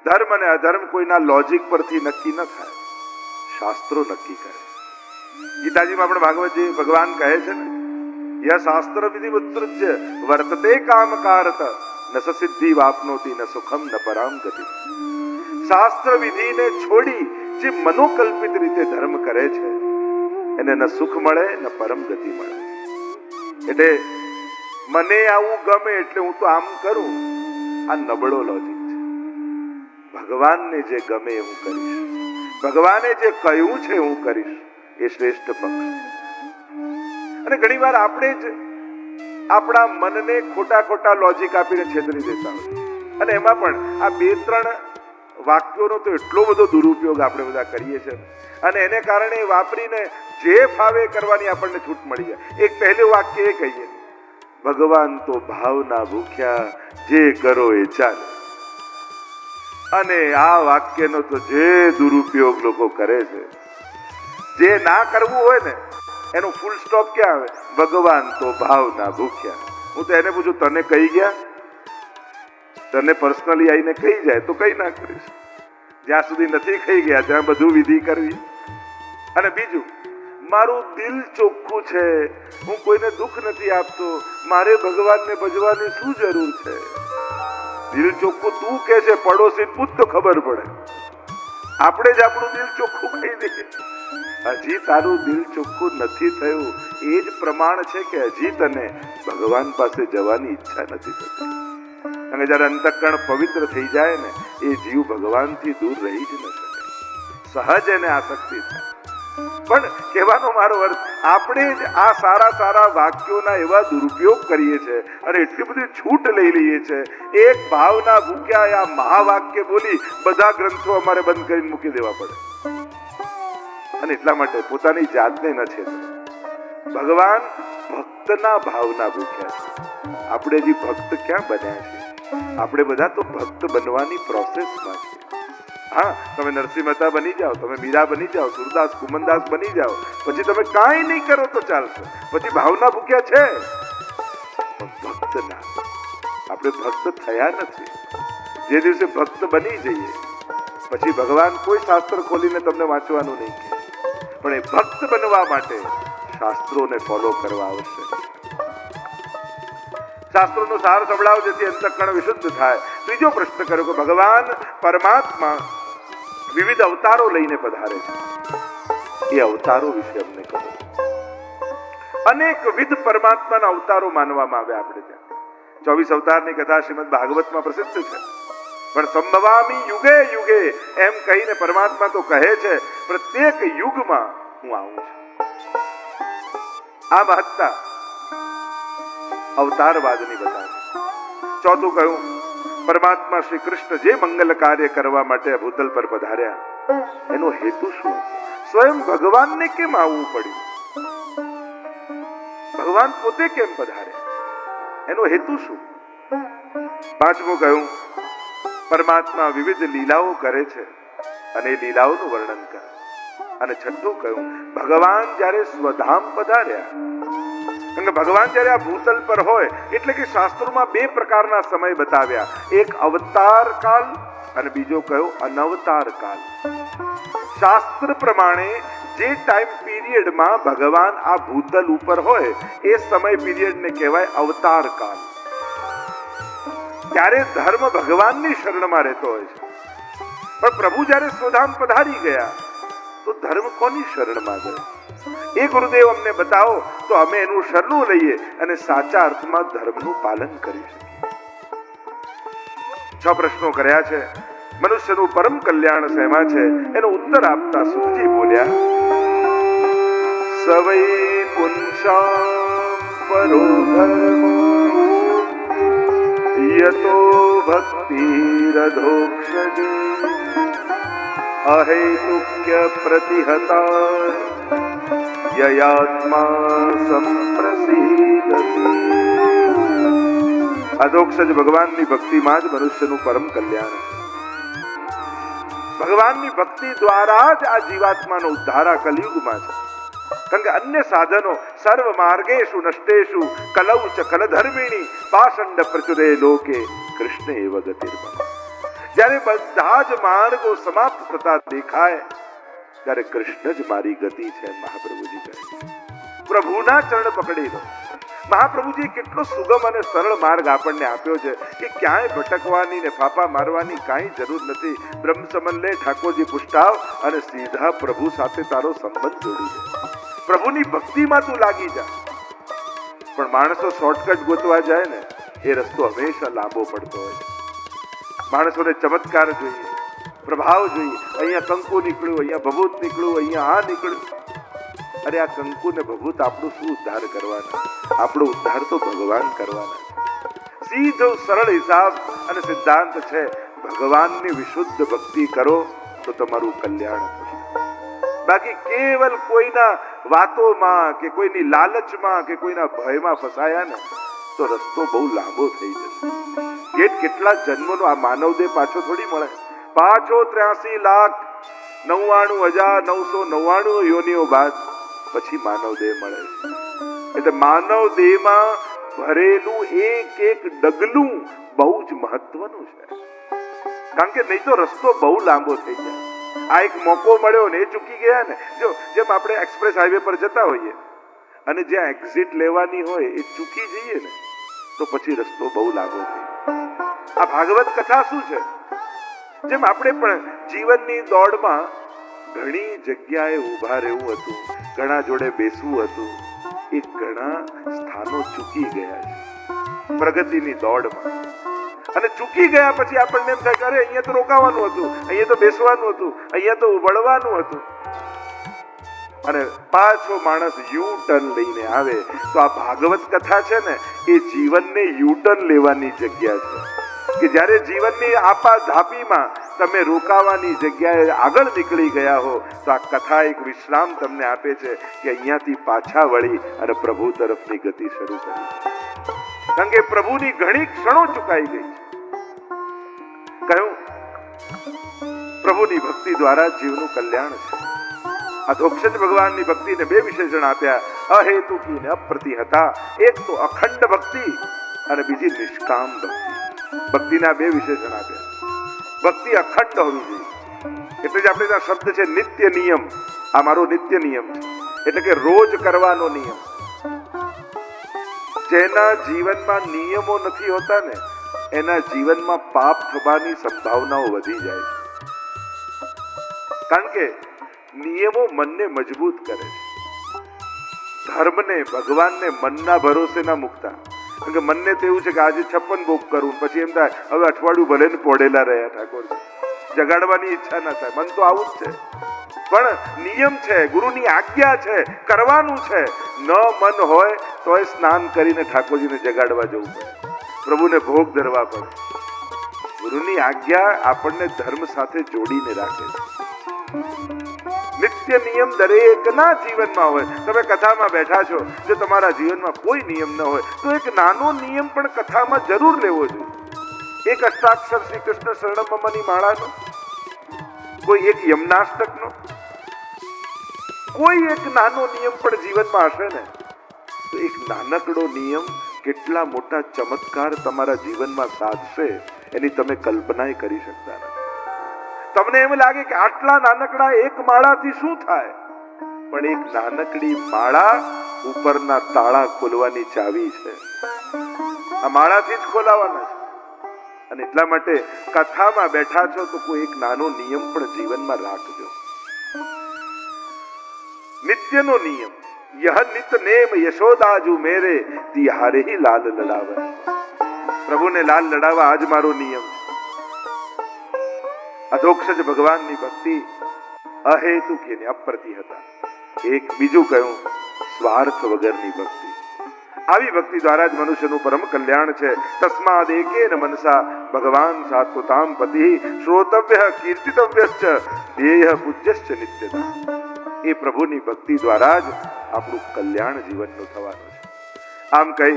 ધર્મ અને અધર્મ કોઈના લોજિક પરથી નક્કી ન થાય, શાસ્ત્રો નક્કી કરે. ગીતાજીમાં પણ ભાગવતજી ભગવાન કહે છે ને, ય શાસ્ત્ર વિધિ ઉત્સૃજ્ય વર્તતે કામકારત ન સિદ્ધિ વાપનોતિ ન સુખમ ન પરામ ગતિ. શાસ્ત્ર વિધિને છોડી જે મનોકલ્પિત રીતે ધર્મ કરે છે એને ન સુખ મળે ન પરમ ગતિ મળે. એટલે મને આવું ગમે એટલે હું તો આમ કરું, આ નબળો લોજિક છે. ભગવાનને જે ગમે એ હું કરીશ, ભગવાને જે કહ્યું છે હું કરીશ, એ શ્રેષ્ઠ પક્ષ. અને ઘણી વાર આપણે જ આપણા મનને ખોટા ખોટા લોજિક આપીને છેતરી દેતા હોય. અને એમાં પણ આ 2-3 વાક્યોનો તો એટલો બધો દુરુપયોગ આપણે બધા કરીએ છીએ, અને એને કારણે વાપરીને જે ફાવે કરવાની આપણને છૂટ મળી જાય. એક પહેલું વાક્ય એ કહીએ, ભગવાન તો ભાવના ભૂખ્યા, જે કરો એ ચાલે. અને આ વાક્યનો તો જે દુરુપયોગ લોકો કરે છે, જે ના કરવું હોય ને એનો ફૂલ સ્ટોપ ક્યાં આવે? ભગવાન તો ભાવના ભૂખ્યા. હું તો એને પૂછું, તને કહી ગયા? તને પર્સનલી આવીને કહી જાય તો કઈ ના કરીશ. જ્યાં સુધી નથી કહી ગયા ત્યાં બધું વિધિ કરવી. અને બીજું, મારું દિલ ચોખ્ખું છે, હું કોઈને દુઃખ નથી આપતો, મારે ભગવાનને ભજવાની શું જરૂર છે? દિલ ચોખ્ખું તું કે છે, પડોશી પૂછ તો ખબર પડે. આપણે જ આપણું દિલ ચોખ્ખું કહી દઈએ. હજી તારું દિલ ચોખ્ખું નથી થયું, એ જ પ્રમાણ છે કે હજી તને ભગવાન પાસે જવાની ઈચ્છા નથી થતી. અને જયારે અંતઃકરણ પવિત્ર થઈ જાય ને, એ જીવ ભગવાનથી દૂર રહી જ ન શકે, સહજ એને આસક્તિ થાય. પણ કહેવાનો મારો અર્થ, આપણે જ આ સારા સારા વાક્યોના એવા દુરુપયોગ કરીએ છીએ અને એટલી બધી છૂટ લઈ લઈએ છીએ. એક ભાવના ભૂખ્યા આ મહાવાક્ય બોલી બધા ગ્રંથો અમારે બંધ કરીને મૂકી દેવા પડે. અને એટલા માટે પોતાની જાતને ન છેતરો. ભગવાન ભક્તના ભાવના ભૂખ્યા છે. આપણે જે ભક્ત ક્યાં બન્યા છે? આપણે બધા તો ભક્ત બનવાની પ્રોસેસમાં છે. હા, તમે નરસિંહ મહેતા બની જાઓ, તમે મીરા બની જાઓ, સુરદાસ કુમનદાસ બની જાઓ, પછી તમે કાંઈ નહીં કરો તો ચાલશે, પછી ભાવના ભૂખ્યા છે. ભક્ત ના, આપણે ભક્ત થયા નથી. જે દિવસે ભક્ત બની જઈએ પછી ભગવાન કોઈ શાસ્ત્ર ખોલીને તમને વાંચવાનું નહીં કહે, પણ એ ભક્ત બનવા માટે શાસ્ત્રોને ફોલો કરવા આવશ્યક છે. શાસ્ત્રોનો સાર સંભળાવો જેથી અંતઃકરણ વિશુદ્ધ થાય. ત્રીજો પ્રશ્ન કર્યો કે ભગવાન પરમાત્મા વિવિધ અવતારો લઈને પધારે છે, એ અવતારો વિશે અમને કહો. અનેકવિધ પરમાત્માના અવતારો માનવામાં આવ્યા. આપણે ત્યાં 24 અવતારની કથા શ્રીમદ ભાગવતમાં પ્રસિદ્ધ છે. પણ સંભવામી યુગે યુગે એમ કહીને પરમાત્મા તો કહે છે, પ્રત્યેક યુગમાં હું આવું છું. આ મહત્તા અવતારવાદની બતાવે. ચોથું કહ્યું, પરમાત્મા શ્રી કૃષ્ણ જે મંગલ કાર્ય કરવા માટે ભૂતલ પર પધાર્યા, એનો હેતુ શું? સ્વયં ભગવાનને કેમ આવવું પડ્યું? ભગવાન પોતે કેમ પધાર્યા? એનો હેતુ શું? પાંચમું કહ્યું, પરમાત્મા વિવિધ લીલાઓ કરે છે અને એ લીલાઓનું વર્ણન કરે. અને છઠ્ઠું કહ્યું, ભગવાન જ્યારે સ્વધામ પધાર્યા, કારણ કે ભગવાન જ્યારે આ ભૂતલ પર હોય એટલે કે શાસ્ત્રોમાં 2 પ્રકારના સમય બતાવ્યા, એક અવતાર કાલ અને બીજો કયો અનવતાર કાલ. શાસ્ત્ર પ્રમાણે જે ટાઈમ પીરિયડમાં ભગવાન આ ભૂતલ ઉપર હોય એ સમય પીરિયડને કહેવાય અવતાર કાલ. ત્યારે ધર્મ ભગવાનની શરણમાં રહેતો હોય છે. પણ પ્રભુ જ્યારે સ્વધામ પધારી ગયા તો ધર્મ કોની શરણમાં ગયો? એ ગુરુદેવ અમને બતાવો તો અમે એનું શરણું લઈએ અને સાચા અર્થમાં ધર્મનું પાલન કરી શકીએ. 6 પ્રશ્નો કર્યા છે. મનુષ્યનું પરમ કલ્યાણ શેમાં છે એનો ઉત્તર આપતા સુખજી બોલ્યા, સવૈ પુંસામ પરો ધર્મો યતો ભક્તિરધોક્ષજ અહેતુક્ય પ્રતિહતા યયાત્મા સંપ્રસિદ્ધતિ. અધોક્ષજ ભગવાનની ભક્તિમાં જ મનુષ્યનું પરમ કલ્યાણ છે. ભગવાનની ભક્તિ દ્વારા જ આ જીવાત્માનો ઉદ્ધાર આ કલિયુગમાં છે. કારણ કે અન્ય સાધનો સર્વ માર્ગેષુ નષ્ટેષુ કલૌ ચ કલધર્મિણી પાષંડ પ્રચુરે લોકે કૃષ્ણ એવ ગતિર્મમ. જ્યારે બધા જ માર્ગો સમાપ્ત થતા દેખાય ત્યારે કૃષ્ણ જ મારી ગતિ છે મહાપ્રભુજી કહે છે. પ્રભુના ચરણ પકડી લો. મહાપ્રભુજી કેટલો સુગમ અને સરળ માર્ગ આપણને આપ્યો છે કે ક્યાંય ભટકવાની ને ફાફા મારવાની કાંઈ જરૂર નથી. બ્રહ્મ સમન લે ઠાકોરજી પુષ્ટાવ અને સીધા પ્રભુ સાથે તારો સંબંધ જોડી દે. પ્રભુની ભક્તિમાં તું લાગી જા. પણ માણસો શોર્ટકટ ગોતવા જાય ને એ રસ્તો હંમેશા લાંબો પડતો હોય. માણસોને ચમત્કાર જોઈએ, પ્રભાવ જોઈએ. અહીંયા કંકુ નીકળ્યું, અહીંયા ભભૂત નીકળ્યું, અહીંયા આ નીકળ્યું. અરે આ કંકુ ને ભભૂત આપણું શું ઉદ્ધાર કરવાના? આપણો ઉદ્ધાર તો ભગવાન કરવાના છે. સીધો સરળ હિસાબ અને સિદ્ધાંત છે, ભગવાનની વિશુદ્ધ ભક્તિ કરો તો તમારું કલ્યાણ થશે. બાકી કેવલ કોઈના વાતોમાં કે કોઈની લાલચમાં કે કોઈના ભયમાં ફસાયા ને તો રસ્તો બહુ લાંબો થઈ જશે. કેટલા જન્મનો આ માનવ દેહ પાછો થોડી મળે. પાછો 83,99,999 યોનિઓ બાદ પછી માનવ દેહ મળે છે. એટલે માનવ દેહમાં ભરેલું એક એક ડગલું બહુ જ મહત્વનું છે. કારણ કે નહીં તો રસ્તો બહુ લાંબો થઈ જાય. આ એક મોકો મળ્યો ને એ ચૂકી ગયા ને. જો જેમ આપણે એક્સપ્રેસ હાઈવે પર જતા હોઈએ અને જ્યાં એક્ઝિટ લેવાની હોય એ ચૂકી જઈએ ને તો પછી રસ્તો બહુ લાંબો થઈ જાય. આ ભાગવત કથા શું છે? જેમ આપણે પણ જીવનની દોડમાં ઘણી જગ્યાએ ઊભા રહેવું હતું, ઘણા જોડે બેસવું હતું, એ ઘણા સ્થાનો ચૂકી ગયા છે પ્રગતિની દોડમાં. અને ચૂકી ગયા પછી આપણને એમ થાય કે અરે અહીંયા તો રોકાવાનું હતું, અહીંયા તો બેસવાનું હતું, અહીંયા તો વળવાનું હતું. અને પાછો માણસ યુ ટર્ન લઈને આવે તો આ ભાગવત કથા છે ને એ જીવનને યુ ટર્ન લેવાની જગ્યા છે કે જ્યારે જીવનની આપા ધાપીમાં તમે રોકાવાની જગ્યાએ આગળ નીકળી ગયા હો તો આ કથા એક વિશ્રામ તમને આપે છે કે અહીંયાથી પાછા વળી અને પ્રભુ તરફની ગતિ શરૂ કરી. કારણ કે પ્રભુની ઘણી ક્ષણો ચૂકાઈ ગઈ છે. કહ્યું પ્રભુની ભક્તિ દ્વારા જીવનું કલ્યાણ છે. અધોક્ષજ ભગવાનની ભક્તિને બે વિશેષણ આપ્યા, અહેતુકી ને અપ્રતિહતા. એક તો અખંડ ભક્તિ અને બીજી નિષ્કામ ભક્તિ. ભક્તિના બે વિશેષણ આપ્યા. ભક્તિ અખંડ હોવી જોઈએ. એટલે જ આપણે ત્યાં શબ્દ છે નિત્ય નિયમ. આ મારો નિત્ય નિયમ છે, એટલે કે રોજ કરવાનો નિયમ. જેના જીવનમાં નિયમો નથી હોતા ને એના જીવનમાં પાપ થવાની સંભાવનાઓ વધી જાય છે. કારણ કે નિયમો મનને મજબૂત કરે છે. ધર્મને ભગવાનને મનના ભરોસે ના મૂકતા. કારણ કે મનને તો એવું છે કે આજે 56 ભોગ કરું, પછી એમ થાય હવે અઠવાડિયું ભલે ને પોડેલા રહ્યા ઠાકોરજી, જગાડવાની ઈચ્છા ના થાય. મન તો આવું જ છે. પણ નિયમ છે, ગુરુની આજ્ઞા છે, કરવાનું છે. ન મન હોય તો સ્નાન કરીને ઠાકોરજીને જગાડવા જવું પડે, પ્રભુને ભોગ ધરવા પડે. ગુરુની આજ્ઞા આપણને ધર્મ સાથે જોડીને રાખે છે. નિત્ય નિયમ દરેકના જીવનમાં હોય. તમે કથામાં બેઠા છો, જો તમારા જીવનમાં કોઈ નિયમ ન હોય તો એક નાનો નિયમ પણ કથામાં જરૂર લેવો જોઈએ. એક અષ્ટાક્ષર શ્રી કૃષ્ણ શરણમ મમની માળાનો, કોઈ એક યમનાષ્ટકનો, કોઈ એક નાનો નિયમ પણ જીવનમાં હશે ને તો એક નાનકડો નિયમ કેટલા મોટા ચમત્કાર તમારા જીવનમાં સાધશે એની તમે કલ્પના કરી શકતા નથી. તમને એમ લાગે કે આટલા નાનકડા એક માળાથી શું થાય, પણ એક નાનકડી માળા ઉપરના તાળા ખોલવાની ચાવી છે. આ માળાથી જ ખોલાવાના છે. અને એટલા માટે કથામાં બેઠા છો તો કોઈ એક નાનો નિયમ પણ જીવનમાં રાખજો. નિત્યનો નિયમ, યહ નિત નેમ યશોદાજુ મેરે તિહારે હી લાલ લડાવે. પ્રભુને લાલ લડાવવા આજ મારો નિયમ. અધોક્ષજ ભગવાનની ભક્તિ અહેતુકી ને અપ્રતિહતા. એક બીજું કહ્યું સ્વાર્થ વગરની ભક્તિ. આવી ભક્તિ દ્વારા જ મનુષ્યનું પરમ કલ્યાણ છે. તસ્માદ એકેન મનસા ભગવાન સાત્વતામ પતિ શ્રોતવ્ય કીર્તિતવ્યશ્ચ ધ્યેય પૂજ્યશ્ચ નિત્યતા. એ પ્રભુની ભક્તિ દ્વારા જ આપણું કલ્યાણ જીવનનું થવાનું છે. આમ કહી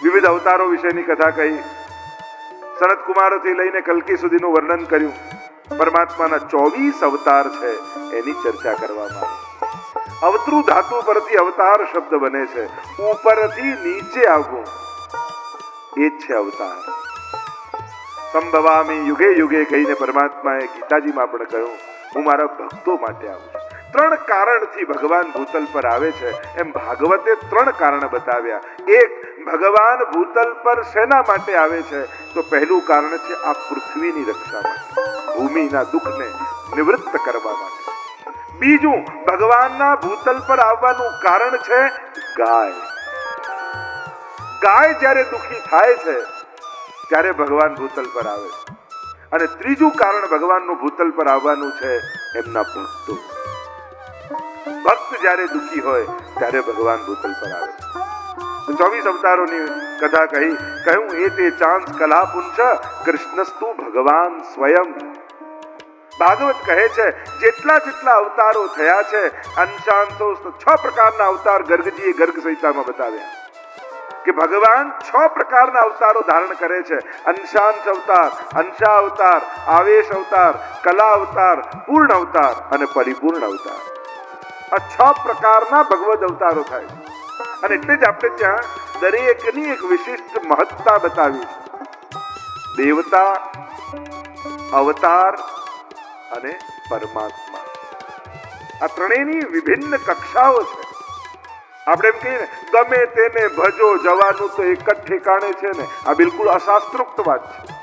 વિવિધ અવતારો વિશેની કથા કહી, સનત કુમારોથી લઈને કલ્કી સુધીનું વર્ણન કર્યું. પરમાત્માના 24 અવતાર છે એની ચર્ચા કરવામાં આવી. અવતૃ ધાતુ પરથી અવતાર શબ્દ બને છે. ઉપરથી નીચે આવવું એ જ છે અવતાર. સંભવામી યુગે યુગે કહીને પરમાત્માએ ગીતાજીમાં પણ કહ્યું, હું મારા ભક્તો માટે આવું છું. 3 કારણથી ભગવાન ભૂતલ પર આવે છે. એમ ભાગવતે 3 કારણ બતાવ્યા. એક, ભગવાન ભૂતલ પર શેના માટે આવે છે? તો પહેલું કારણ છે આ પૃથ્વીની રક્ષા માટે, ભૂમિના દુઃખને નિવૃત્ત કરવા માટે. બીજું, ભગવાનના ભૂતલ પર આવવાનું કારણ છે ગાય. ગાય જ્યારે દુઃખી થાય છે ત્યારે ભગવાન ભૂતલ પર આવે છે. અને ત્રીજું કારણ ભગવાનનું ભૂતલ પર આવવાનું છે એમના ભક્તો. ભક્ત જ્યારે દુઃખી હોય ત્યારે ભગવાન ભૂતલ પર આવે છે. 24 અવતારોની કથા કહ્યું એ તે ચાંસ કલા પુંછ કૃષ્ણસ્તુ ભગવાન સ્વયં. ભાગવત કહે છે જેટલા અવતારો થયા છે, અંશાંશો 6 પ્રકારના અવતાર ગર્ગજીએ ગર્ગ સંહિતામાં બતાવ્યા કે ભગવાન 6 પ્રકારના અવતારો ધારણ કરે છે. અંશાંશ અવતાર, અંશા અવતાર, આવેશ અવતાર, કલા અવતાર, પૂર્ણ અવતાર અને પરિપૂર્ણ અવતાર. આ 6 પ્રકારના ભગવદ અવતારો થાય છે. અને એટલે જ આપણે ત્યાં દરેકની એક વિશિષ્ટ મહત્તા બતાવી છે. દેવતા, અવતાર અને પરમાત્મા, આ ત્રણેયની વિભિન્ન કક્ષાઓ છે. આપણે એમ કહીએ ને, ગમે તેને ભજો, જવાનું તો એક જ ઠેકાણે છે ને, આ બિલકુલ અશાસ્ત્રોક્ત વાત છે.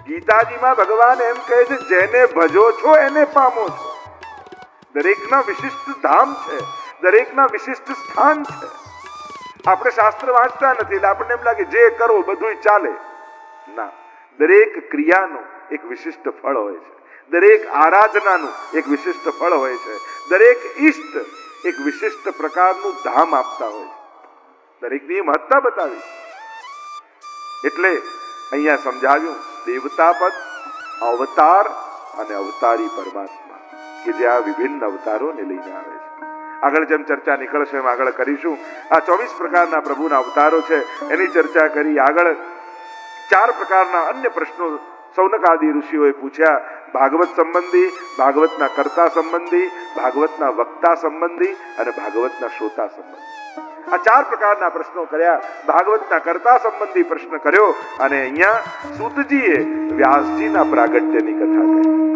ગીતાજીમાં ભગવાન એમ કહે છે જેને ભજો છો એને પામો છો. દરેકના વિશિષ્ટ ધામ છે, દરેકના વિશિષ્ટ સ્થાન છે. આપણે શાસ્ત્ર વાંચતા નથી એટલે આપણને એમ લાગે જે કરો બધું ચાલે. ના, દરેક ક્રિયાનું એક વિશિષ્ટ ફળ હોય છે. દરેક આરાધનાનું એક વિશિષ્ટ ફળ હોય છે. દરેક ઈષ્ટ એક વિશિષ્ટ પ્રકારનું ધામ આપતા હોય છે. દરેકની મહત્તા બતાવી. એટલે અહીંયા સમજાવ્યું દેવતા પદ, અવતાર અને અવતારી પરમાત્મા કે જે આ વિભિન્ન અવતારોને લઈને આવે છે. આગળ જેમ ચર્ચા નીકળશે એમ આગળ કરીશું. આ 24 પ્રકારના પ્રભુના અવતારો છે એની ચર્ચા કરી. આગળ 4 પ્રકારના અન્ય પ્રશ્નો સૌનક આદિ ઋષિઓએ પૂછ્યા. ભાગવત સંબંધી, ભાગવતના કર્તા સંબંધી, ભાગવતના વક્તા સંબંધી અને ભાગવતના શ્રોતા સંબંધી. આ 4 પ્રકારના પ્રશ્નો કર્યા. ભાગવતના કર્તા સંબંધી પ્રશ્ન કર્યો અને અહીંયા સૂતજીએ વ્યાસજીના પ્રાગટ્યની કથા કહી.